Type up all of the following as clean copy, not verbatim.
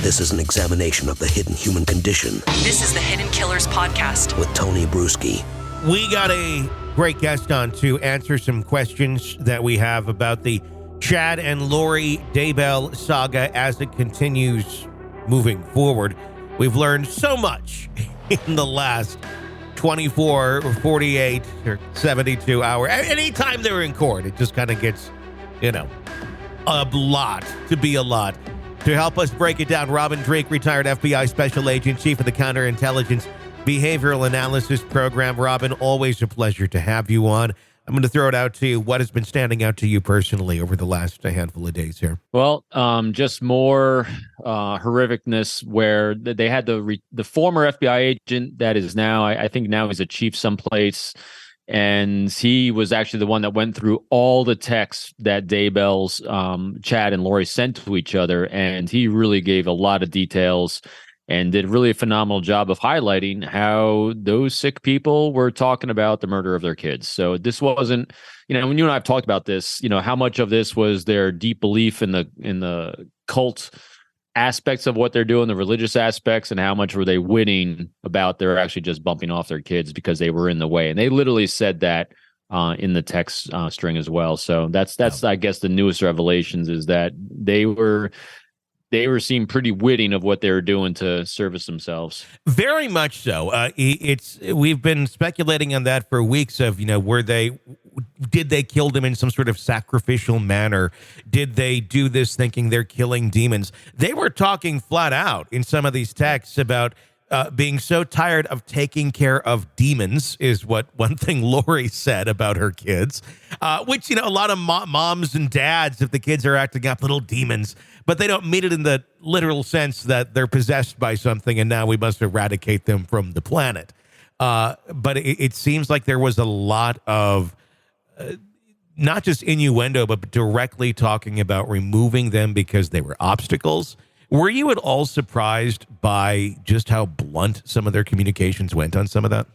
This is an examination of the hidden human condition. This is the Hidden Killers Podcast with Tony Bruschi. We got a great guest on to answer some questions that we have about the Chad and Lori Daybell saga as it continues moving forward. We've learned so much in the last 24 or 48 or 72 hours. Anytime they're in court, it just kind of gets, a lot to be a lot. To help us break it down, Robin Drake, retired FBI Special Agent, Chief of the Counterintelligence Behavioral Analysis Program. Robin, always a pleasure to have you on. I'm going to throw it out to you. What has been standing out to you personally over the last handful of days here? Well, just more horrificness where they had the former FBI agent that is now, I think now he's a chief someplace. And he was actually the one that went through all the texts that Daybell's Chad and Lori sent to each other. And he really gave a lot of details and did really a phenomenal job of highlighting how those sick people were talking about the murder of their kids. So this wasn't, when you and I have talked about this, how much of this was their deep belief in the cult aspects of what they're doing, the religious aspects, and how much were they winning about they're actually just bumping off their kids because they were in the way. And they literally said that in the text string as well. So that's I guess the newest revelations is that they were seeing pretty witting of what they were doing to service themselves. Very much so. We've been speculating on that for weeks of, did they kill them in some sort of sacrificial manner? Did they do this thinking they're killing demons? They were talking flat out in some of these texts about being so tired of taking care of demons is what one thing Lori said about her kids, which, a lot of moms and dads, if the kids are acting up, little demons, but they don't mean it in the literal sense that they're possessed by something and now we must eradicate them from the planet. But it seems like there was a lot of not just innuendo, but directly talking about removing them because they were obstacles. Were you at all surprised by just how blunt some of their communications went on some of that?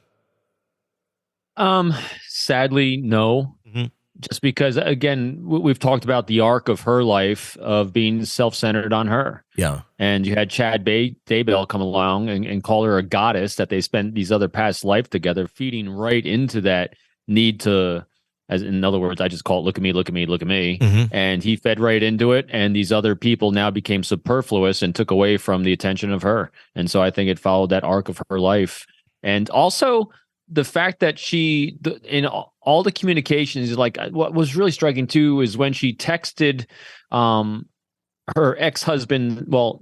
Sadly, no. Mm-hmm. Just because, again, we've talked about the arc of her life of being self-centered on her. Yeah. And you had Chad Daybell come along and call her a goddess that they spent these other past life together, feeding right into that need to, as in other words, I just call it, look at me, look at me, look at me. Mm-hmm. And he fed right into it. And these other people now became superfluous and took away from the attention of her. And so I think it followed that arc of her life. And also the fact that in all the communications, like what was really striking too, is when she texted her ex-husband, well,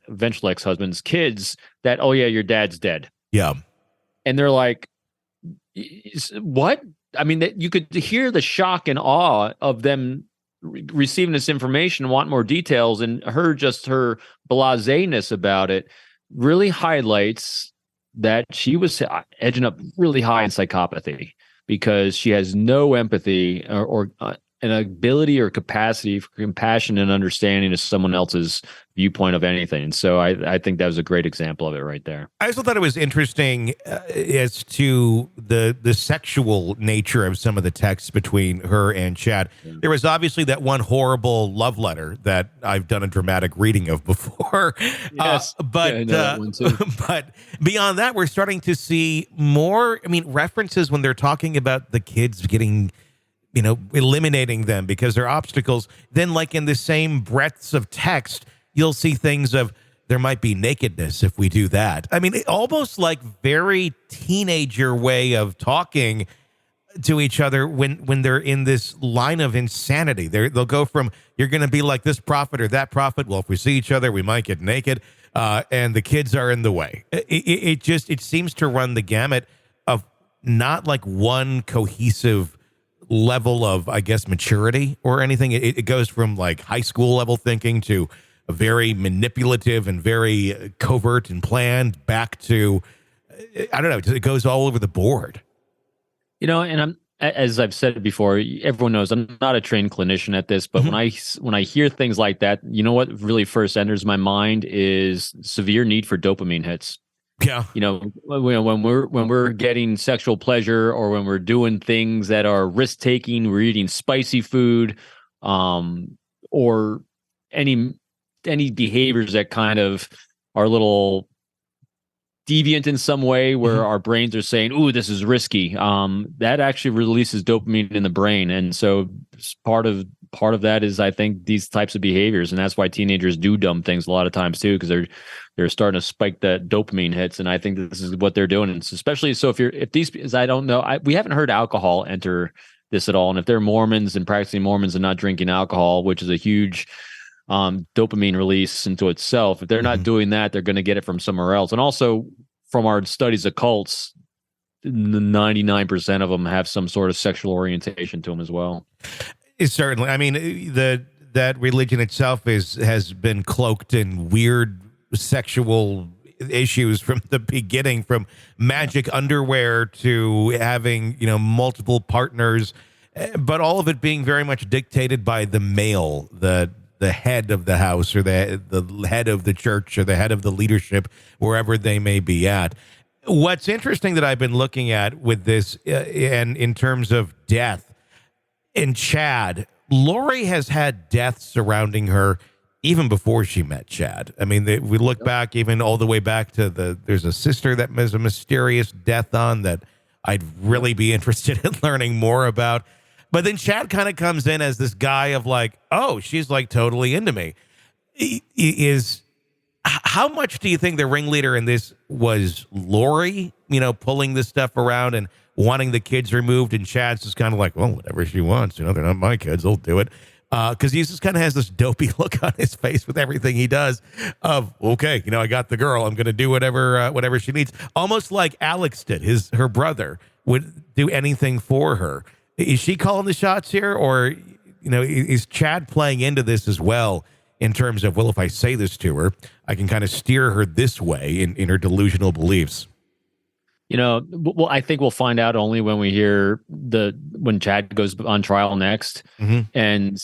eventual ex-husband's kids that, oh yeah, your dad's dead. Yeah. And they're like, what? I mean, you could hear the shock and awe of them receiving this information, want more details, and her blaseness about it really highlights that she was edging up really high in psychopathy because she has no empathy or an ability or capacity for compassion and understanding of someone else's viewpoint of anything. So I think that was a great example of it right there. I also thought it was interesting as to the sexual nature of some of the texts between her and Chad. Yeah. There was obviously that one horrible love letter that I've done a dramatic reading of before. Yes. But beyond that, we're starting to see more, references when they're talking about the kids getting, eliminating them because they're obstacles. Then like in the same breadths of text, you'll see things of there might be nakedness if we do that. Almost like very teenager way of talking to each other when they're in this line of insanity. They'll go from, you're going to be like this prophet or that prophet. Well, if we see each other, we might get naked. And the kids are in the way. It seems to run the gamut of not like one cohesive level of, I guess, maturity or anything. It goes from like high school level thinking to a very manipulative and very covert and planned back to, I don't know, it goes all over the board. And as I've said before, everyone knows I'm not a trained clinician at this, but mm-hmm. when I hear things like that, what really first enters my mind is severe need for dopamine hits. Yeah. When we're getting sexual pleasure or when we're doing things that are risk-taking, we're eating spicy food, or any any behaviors that kind of are a little deviant in some way, where our brains are saying, "Ooh, this is risky," that actually releases dopamine in the brain, and so part of that is, I think, these types of behaviors, and that's why teenagers do dumb things a lot of times too, because they're starting to spike that dopamine hits, and I think this is what they're doing, and especially so if these, as I don't know, we haven't heard alcohol enter this at all, and if they're Mormons and practicing Mormons and not drinking alcohol, which is a huge dopamine release into itself, if they're not doing that, they're going to get it from somewhere else. And also from our studies of cults, 99% of them have some sort of sexual orientation to them as well. It's certainly, I mean, that religion itself has been cloaked in weird sexual issues from the beginning, from magic underwear to having, multiple partners, but all of it being very much dictated by the male, the head of the house, or the head of the church, or the head of the leadership, wherever they may be at. What's interesting that I've been looking at with this, and in terms of death, in Chad, Lori has had deaths surrounding her even before she met Chad. I mean, we look back even all the way back to there's a sister that was a mysterious death on that I'd really be interested in learning more about. But then Chad kind of comes in as this guy of like, oh, she's like totally into me. How much do you think the ringleader in this was Lori, pulling this stuff around and wanting the kids removed, and Chad's just kind of like, well, whatever she wants, they're not my kids, they'll do it. Because he just kind of has this dopey look on his face with everything he does of, okay, I got the girl, I'm going to do whatever she needs. Almost like Alex did, her brother would do anything for her. Is she calling the shots here, or, is Chad playing into this as well in terms of, well, if I say this to her, I can kind of steer her this way in her delusional beliefs? Well, I think we'll find out only when we hear when Chad goes on trial next, and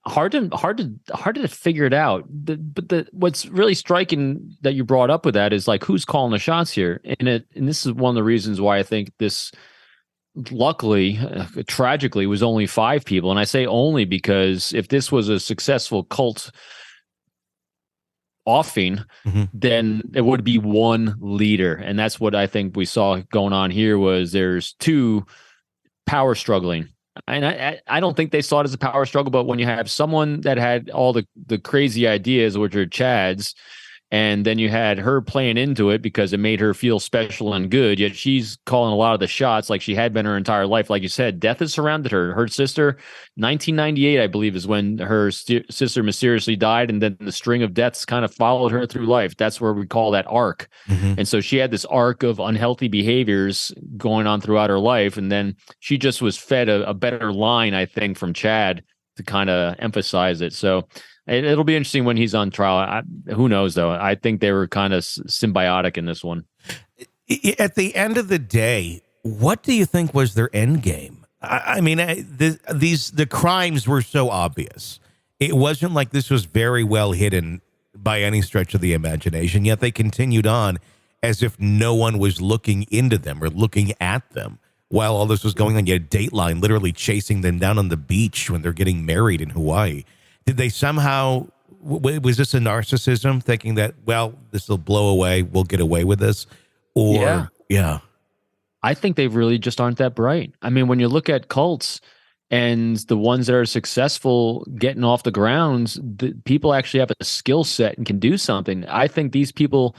hard to figure it out. But what's really striking that you brought up with that is like, who's calling the shots here, and this is one of the reasons why I think this, luckily, tragically, was only 5 people. And I say only because if this was a successful cult offing, then it would be one leader. And that's what I think we saw going on here, was there's 2 power struggling. And I don't think they saw it as a power struggle, but when you have someone that had all the crazy ideas, which are Chad's, and then you had her playing into it because it made her feel special and good, yet she's calling a lot of the shots like she had been her entire life. Like you said, death has surrounded her. Her sister, 1998, I believe, is when her sister mysteriously died, and then the string of deaths kind of followed her through life. That's where we call that arc. And so she had this arc of unhealthy behaviors going on throughout her life, and then she just was fed a better line, I think, from Chad to kind of emphasize it. So it'll be interesting when he's on trial. Who knows, though? I think they were kind of symbiotic in this one. At the end of the day, what do you think was their end game? I mean, the crimes were so obvious. It wasn't like this was very well hidden by any stretch of the imagination, yet they continued on as if no one was looking into them or looking at them while all this was going on. You had Dateline literally chasing them down on the beach when they're getting married in Hawaii. Did they somehow, was this a narcissism, thinking that, well, this will blow away, we'll get away with this? Or, yeah. I think they really just aren't that bright. I mean, when you look at cults and the ones that are successful getting off the ground, the people actually have a skill set and can do something. I think these people,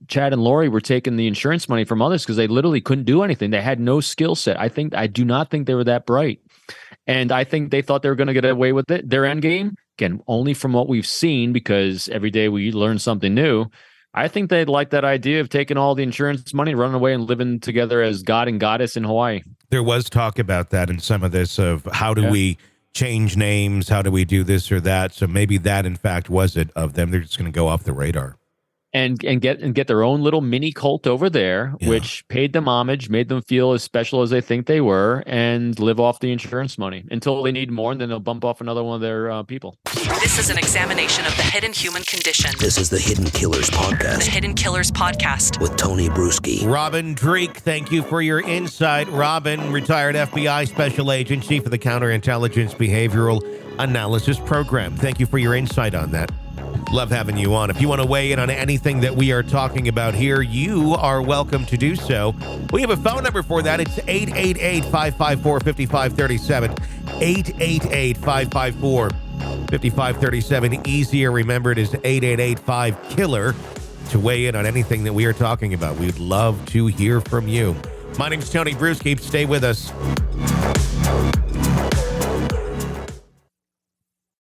Chad and Lori were taking the insurance money from others because they literally couldn't do anything. They had no skill set. I do not think they were that bright. And I think they thought they were going to get away with it. Their end game, again, only from what we've seen, because every day we learn something new. I think they'd like that idea of taking all the insurance money, running away, and living together as God and Goddess in Hawaii. There was talk about that in some of this, of how do we change names? How do we do this or that? So maybe that, in fact, was it of them. They're just going to go off the radar. And get their own little mini cult over there, which paid them homage, made them feel as special as they think they were, and live off the insurance money until they need more, and then they'll bump off another one of their people. This is an examination of the hidden human condition. This is the Hidden Killers Podcast. The Hidden Killers Podcast. With Tony Bruschi. Robin Dreek, thank you for your insight. Robin, retired FBI Special Agent, Chief of the Counterintelligence Behavioral Analysis Program. Thank you for your insight on that. Love having you on. If you want to weigh in on anything that we are talking about here, you are welcome to do so. We have a phone number for that. It's 888-554-5537. 888-554-5537. Easier remembered is 888-5-KILLER to weigh in on anything that we are talking about. We'd love to hear from you. My name's Tony Bruschi. Stay with us.